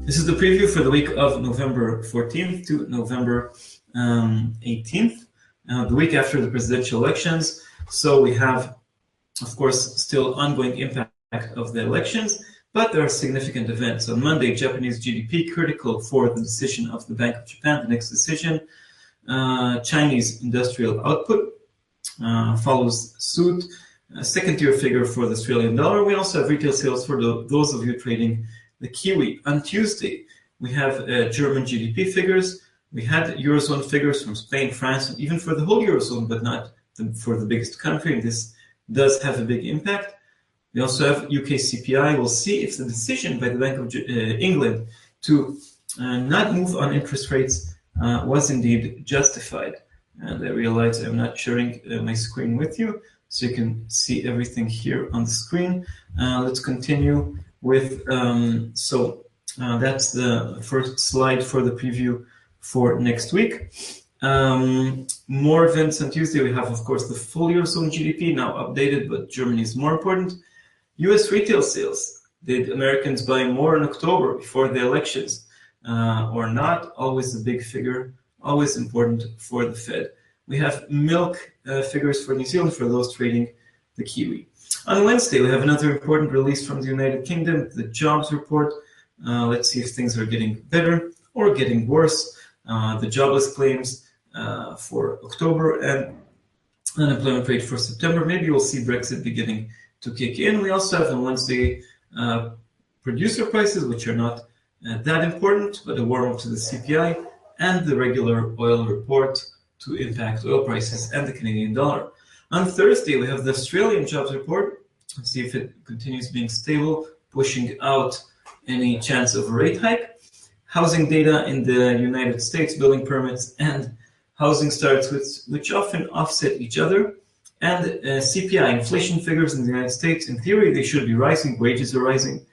This is the preview for the week of November 14th to November 18th, the week after the presidential elections. So we have, of course, still ongoing impact of the elections, but there are significant events. On Monday, Japanese GDP critical for the decision of the Bank of Japan, the next decision. Chinese industrial output follows suit. Second-tier figure for the Australian dollar. We also have retail sales for those of you trading the Kiwi. On Tuesday, we have German GDP figures. We had Eurozone figures from Spain, France, and even for the whole Eurozone, but not for the biggest country. And this does have a big impact. We also have UK CPI. We'll see if the decision by the Bank of England to not move on interest rates was indeed justified. And I realize I'm not sharing my screen with you, so you can see everything here on the screen. Let's continue with, that's the first slide for the preview for next week. More events on Tuesday. We have, of course, the full Eurozone GDP, now updated, but Germany is more important. US retail sales. Did Americans buy more in October before the elections or not? Always a big figure, always important for the Fed. We have milk figures for New Zealand for those trading the Kiwi. On Wednesday, we have another important release from the United Kingdom, the jobs report. Let's see if things are getting better or getting worse. The jobless claims for October and unemployment rate for September. Maybe we'll see Brexit beginning to kick in. We also have on Wednesday producer prices, which are not that important, but a warm up to the CPI and the regular oil report to impact oil prices and the Canadian dollar. On Thursday, we have the Australian jobs report. Let's see if it continues being stable, pushing out any chance of a rate hike. Housing data in the United States, building permits and housing starts, which often offset each other. And CPI, inflation figures in the United States. In theory, they should be rising, wages are rising,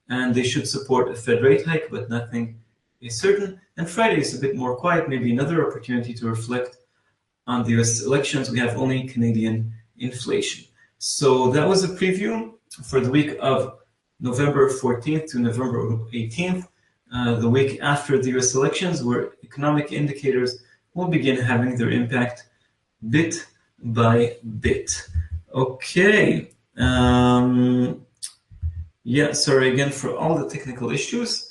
and they should support a Fed rate hike, but nothing is certain. And Friday is a bit more quiet, maybe another opportunity to reflect on the US elections. We have only Canadian inflation. So that was a preview for the week of November 14th to November 18th, the week after the US elections, where economic indicators will begin having their impact bit by bit. Okay. Yeah, sorry again for all the technical issues.